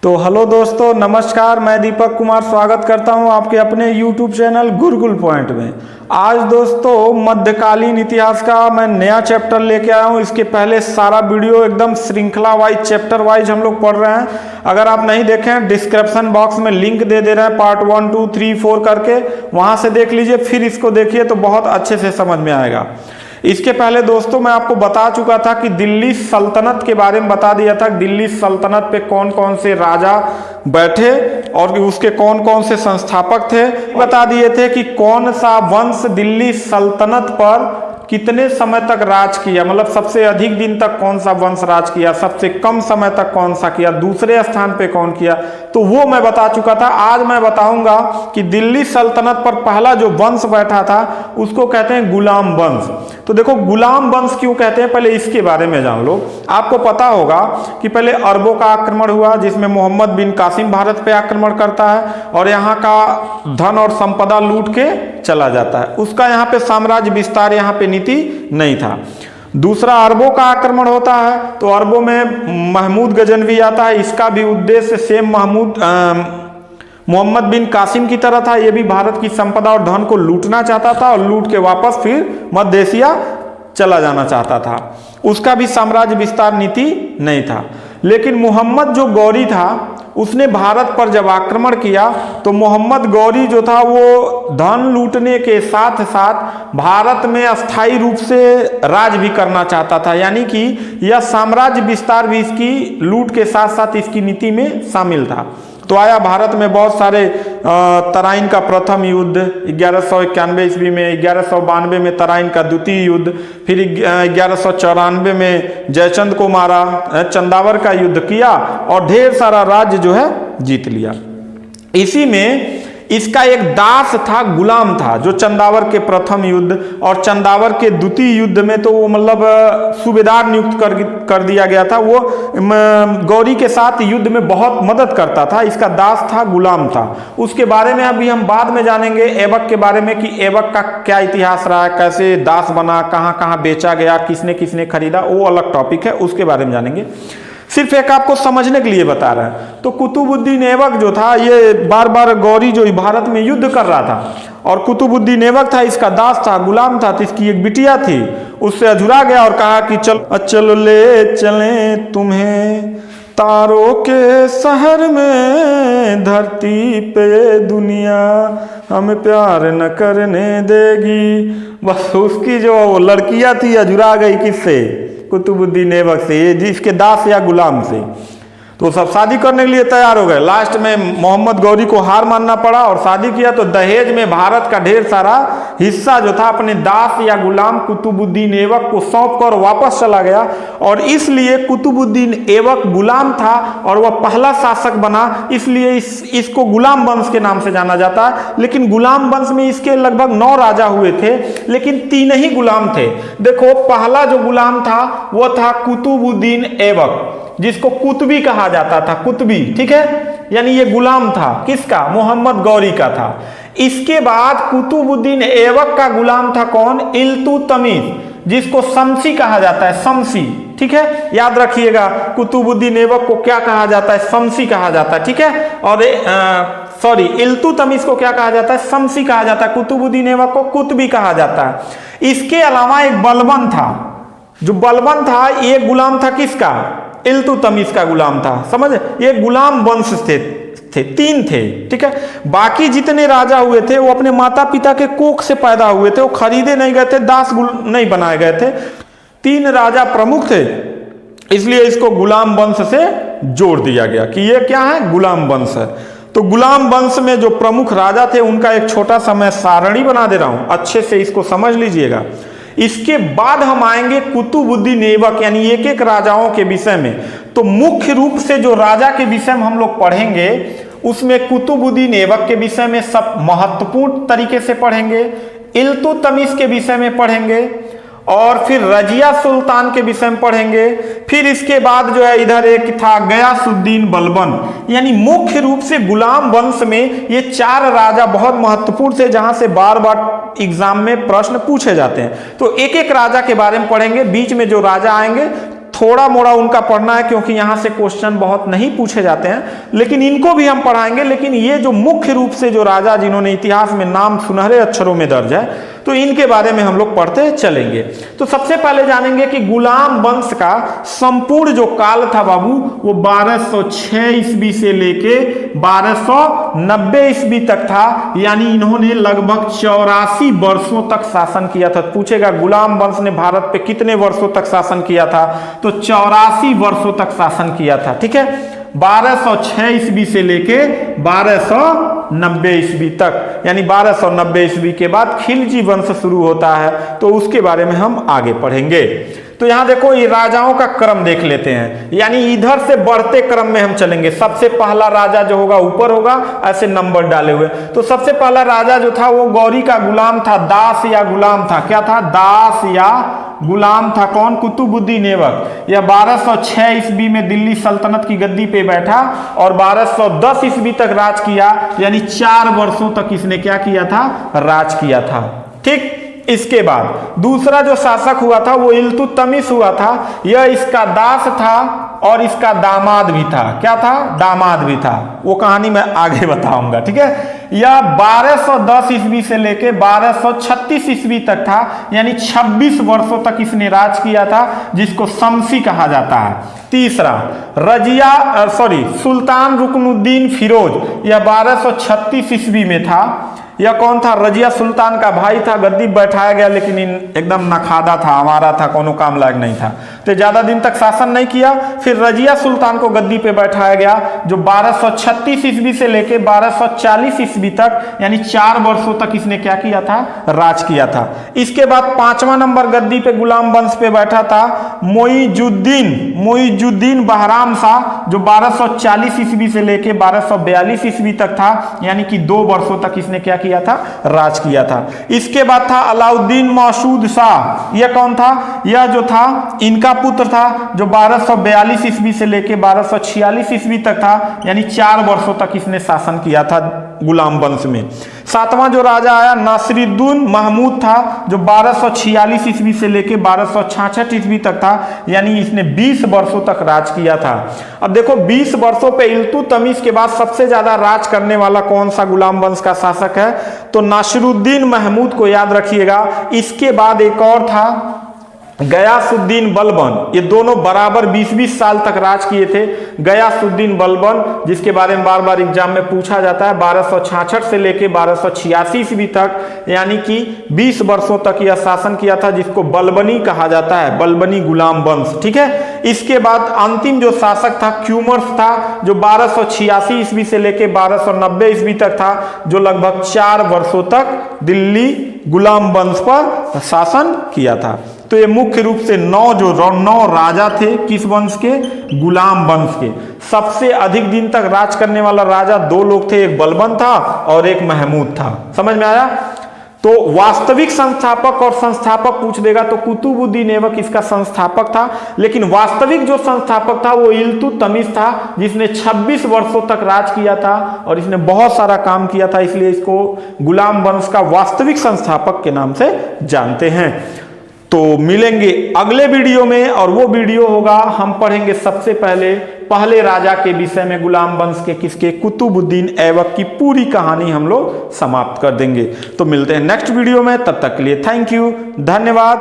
तो हेलो दोस्तों, नमस्कार। मैं दीपक कुमार स्वागत करता हूं आपके अपने YouTube चैनल गुरुकुल पॉइंट में। आज दोस्तों मध्यकालीन इतिहास का मैं नया चैप्टर लेके आया हूं। इसके पहले सारा वीडियो एकदम श्रृंखला वाइज चैप्टर वाइज हम लोग पढ़ रहे हैं। अगर आप नहीं देखें, डिस्क्रिप्शन बॉक्स में लिंक दे रहे हैं, पार्ट 1, 2, 3, 4 करके, वहां से देख लीजिए, फिर इसको देखिए तो बहुत अच्छे से समझ में आएगा। इसके पहले दोस्तों मैं आपको बता चुका था कि दिल्ली सल्तनत के बारे में बता दिया था। दिल्ली सल्तनत पे कौन कौन से राजा बैठे और उसके कौन कौन से संस्थापक थे। बता दिए थे कि कौन सा वंश दिल्ली सल्तनत पर कितने समय तक राज किया, मतलब सबसे अधिक दिन तक कौन सा वंश राज किया, सबसे कम समय तक कौन सा किया, दूसरे स्थान पे कौन किया, तो वो मैं बता चुका था। आज मैं बताऊंगा कि दिल्ली सल्तनत पर पहला जो वंश बैठा था उसको कहते हैं गुलाम वंश। तो देखो, गुलाम वंश क्यों कहते हैं, पहले इसके बारे में जान लो। आपको पता होगा कि पहले अरबों का आक्रमण हुआ, जिसमें मोहम्मद बिन कासिम भारत पे आक्रमण करता है और यहाँ का धन और संपदा लूट के चला जाता है। उसका यहाँ पे साम्राज्य विस्तार, यहाँ पे नीति नहीं था। दूसरा, अरबों का आक्रमण होता है तो अरबों में महमूद गजनवी आता है। इसका भी उद्देश्य सेम मोहम्मद बिन कासिम की तरह था। ये भी भारत की संपदा और धन को लूटना चाहता था और लूट के वापस फिर मध्य एशिया चला जाना चाहता था। उसका भी साम्राज्य विस्तार नीति नहीं था। लेकिन मोहम्मद जो गौरी था, उसने भारत पर जब आक्रमण किया तो मोहम्मद गौरी जो था वो धन लूटने के साथ साथ भारत में अस्थायी रूप से राज भी करना चाहता था। यानी कि यह साम्राज्य विस्तार भी इसकी लूट के साथ साथ इसकी नीति में शामिल था। तो आया भारत में बहुत सारे तराइन का प्रथम युद्ध 1191 ईस्वी में, 1192 में तराइन का द्वितीय युद्ध, फिर 1194 में जयचंद को मारा, चंदावर का युद्ध किया और ढेर सारा राज्य जो है जीत लिया। इसी में इसका एक दास था, गुलाम था, जो चंदावर के प्रथम युद्ध और चंदावर के द्वितीय युद्ध में तो वो मतलब सूबेदार नियुक्त कर दिया गया था। वो गौरी के साथ युद्ध में बहुत मदद करता था। इसका दास था, गुलाम था। उसके बारे में अभी हम बाद में जानेंगे, ऐबक के बारे में, कि ऐबक का क्या इतिहास रहा है, कैसे दास बना, कहाँ कहाँ बेचा गया, किसने किसने खरीदा, वो अलग टॉपिक है, उसके बारे में जानेंगे। सिर्फ एक आपको समझने के लिए बता रहे हैं। तो कुतुबुद्दीन ऐबक जो था, ये बार बार गौरी जो भारत में युद्ध कर रहा था और कुतुबुद्दीन ऐबक था, इसका दास था, गुलाम था। तो इसकी एक बिटिया थी, उससे अधूरा गया और कहा कि चलो ले चलें तुम्हें तारों के शहर में, धरती पे दुनिया हमें प्यार न करने देगी। बस उसकी जो लड़कियां थी अधूरा गई, किससे? कुतुबुद्दीन ऐबक से, ये जिसके दास या गुलाम से। तो सब शादी करने के लिए तैयार हो गए। लास्ट में मोहम्मद गौरी को हार मानना पड़ा और शादी किया। तो दहेज में भारत का ढेर सारा हिस्सा जो था अपने दास या गुलाम कुतुबुद्दीन ऐबक को सौंप कर वापस चला गया। और इसलिए कुतुबुद्दीन ऐबक गुलाम था और वह पहला शासक बना, इसलिए इसको गुलाम वंश के नाम से जाना जाता है। लेकिन गुलाम वंश में इसके लगभग 9 राजा हुए थे, लेकिन 3 ही गुलाम थे। देखो, पहला जो गुलाम था वह था कुतुबुद्दीन ऐबक, जिसको कुतुबी कहा जाता था, कुतुबी, ठीक है। यानी ये गुलाम था, किसका? मोहम्मद गौरी का था। इसके बाद कुतुबुद्दीन ऐबक का गुलाम था कौन? इल्तुतमिश, जिसको शमसी कहा जाता है, शमसी, ठीक है। याद रखिएगा, कुतुबुद्दीन ऐबक को क्या कहा जाता है? शमसी कहा जाता है, ठीक है। और इल्तुतमिश को क्या कहा जाता है? शमसी कहा जाता है। कुतुबुद्दीन ऐबक को कुतुबी कहा जाता है। इसके अलावा एक बलबन था, जो बलबन था ये गुलाम था, किसका? इल्तुतमिश का गुलाम था। समझ, ये गुलाम वंश थे 3 थे, ठीक है। बाकी जितने राजा हुए थे वो अपने माता पिता के कोख से पैदा हुए थे, वो खरीदे नहीं गए थे, दास नहीं बनाए गए थे। 3 राजा प्रमुख थे, इसलिए इसको गुलाम वंश से जोड़ दिया गया कि ये क्या है? गुलाम वंश है। तो गुलाम वंश में जो प्रमुख राजा थे उनका एक छोटा सा मैं सारणी बना दे रहा हूं, अच्छे से इसको समझ लीजिएगा। इसके बाद हम आएंगे कुतुबुद्दीन ऐबक, यानी एक एक राजाओं के विषय में। तो मुख्य रूप से जो राजा के विषय में हम लोग पढ़ेंगे, उसमें कुतुबुद्दीन ऐबक के विषय में सब महत्वपूर्ण तरीके से पढ़ेंगे, इल्तुतमिश के विषय में पढ़ेंगे और फिर रजिया सुल्तान के विषय में पढ़ेंगे। फिर इसके बाद जो है इधर एक था गयासुद्दीन बलबन। यानी मुख्य रूप से गुलाम वंश में ये 4 राजा बहुत महत्वपूर्ण थे, जहां से बार बार एग्जाम में प्रश्न पूछे जाते हैं। तो एक एक राजा के बारे में पढ़ेंगे। बीच में जो राजा आएंगे थोड़ा मोड़ा उनका पढ़ना है, क्योंकि यहां से क्वेश्चन बहुत नहीं पूछे जाते हैं। लेकिन इनको भी हम पढ़ाएंगे। लेकिन ये जो मुख्य रूप से जो राजा जिन्होंने इतिहास में नाम सुनहरे अक्षरों में दर्ज है, तो इनके बारे में हम लोग पढ़ते चलेंगे। तो सबसे पहले जानेंगे कि गुलाम वंश का संपूर्ण जो काल था बाबू, वो 1206 ईस्वी से लेके 1290 ईस्वी तक था। यानी इन्होंने लगभग 84 वर्षों तक शासन किया था। पूछेगा गुलाम वंश ने भारत पे कितने वर्षों तक शासन किया था, तो 84 वर्षों तक शासन किया था। ठीक है, 1206 ईस्वी से लेके 1290 ईस्वी तक, यानी 1290 ईस्वी के बाद खिलजी वंश शुरू होता है, तो उसके बारे में हम आगे पढ़ेंगे। तो यहां देखो, ये राजाओं का क्रम देख लेते हैं, यानी इधर से बढ़ते क्रम में हम चलेंगे। सबसे पहला राजा जो होगा ऊपर होगा, ऐसे नंबर डाले हुए। तो सबसे पहला राजा जो था वो गौरी का गुलाम था, दास या गुलाम था। क्या था? दास या गुलाम था। कौन? कुतुबुद्दीन ऐबक। यह 1206 ईस्वी में दिल्ली सल्तनत की गद्दी पे बैठा और 1210 ईस्वी तक राज किया, यानी 4 वर्षों तक इसने क्या किया था? राज किया था। ठीक, इसके बाद दूसरा जो शासक हुआ था वो इल्तुतमिश हुआ था। यह इसका दास था और इसका दामाद भी था। क्या था? दामाद भी था। वो कहानी मैं आगे बताऊंगा। ठीक है, यह 1210 ईस्वी से लेके 1236 ईस्वी तक था, यानी 26 वर्षों तक इसने राज किया था, जिसको शमसी कहा जाता है। तीसरा सुल्तान रुकनुद्दीन फिरोज, यह 1236 ईस्वी में था। यह कौन था? रजिया सुल्तान का भाई था। गद्दी बैठाया गया, लेकिन एकदम नखादा था, हमारा था, कोनो काम लायक नहीं था, तो ज्यादा दिन तक शासन नहीं किया। फिर रजिया सुल्तान को गद्दी पे बैठाया गया, जो 1236 ईस्वी से लेके 1240 ईस्वी तक, यानी 4 वर्षों तक इसने क्या किया था? राज किया था। इसके बाद 5वां नंबर गद्दी पे गुलाम वंश पे बैठा था मुइजुद्दीन बहराम शाह, जो 1240 ईस्वी से लेके 1242 ईस्वी तक था, यानी कि 2 वर्षों तक इसने क्या किया था? राज किया था। इसके बाद था अलाउद्दीन मसूद शाह। यह कौन था? यह जो था इनका पुत्र था, जो 1242 ईस्वी से लेके 1246 ईस्वी तक था, यानी 4 वर्षों तक इसने शासन किया था गुलाम वंश में। 7वां जो राजा आया नासिरुद्दीन महमूद था, जो 1246 ईस्वी से लेके 1266 ईस्वी तक था, यानी इसने 20 वर्षों तक राज किया था। अब देखो, 20 वर्षों पे इल्तुतमिश के बाद सबसे ज्यादा राज करने वाला कौन सा गुलाम वंश का शासक है? तो नासिरुद्दीन महमूद को याद रखिएगा। इसके बाद एक और था गयासुद्दीन बलबन। ये दोनों बराबर 20-20 साल तक राज किए थे। गयासुद्दीन बलबन, जिसके बारे में बार बार एग्जाम में पूछा जाता है, 1266 से लेके 1286 ईस्वी तक, यानी कि 20 वर्षों तक यह शासन किया था, जिसको बलबनी कहा जाता है, बलबनी गुलाम वंश। ठीक है, इसके बाद अंतिम जो शासक था क्यूमर्स था, जो 1286 ईस्वी से लेके 1290 ईस्वी तक था, जो लगभग 4 वर्षों तक दिल्ली गुलाम वंश पर शासन किया था। तो ये मुख्य रूप से 9 राजा थे, किस वंश के? गुलाम वंश के। सबसे अधिक दिन तक राज करने वाला राजा 2 लोग थे, एक बलबन था और एक महमूद था। समझ में आया? तो वास्तविक संस्थापक और संस्थापक पूछ देगा तो कुतुबुद्दीन ऐबक इसका संस्थापक था, लेकिन वास्तविक जो संस्थापक था वो इल्तुतमिश था, जिसने 26 वर्षों तक राज किया था और इसने बहुत सारा काम किया था, इसलिए इसको गुलाम वंश का वास्तविक संस्थापक के नाम से जानते हैं। तो मिलेंगे अगले वीडियो में, और वो वीडियो होगा, हम पढ़ेंगे सबसे पहले राजा के विषय में, गुलाम वंश के, किसके? कुतुबुद्दीन ऐबक की पूरी कहानी हम लोग समाप्त कर देंगे। तो मिलते हैं नेक्स्ट वीडियो में, तब तक के लिए थैंक यू, धन्यवाद।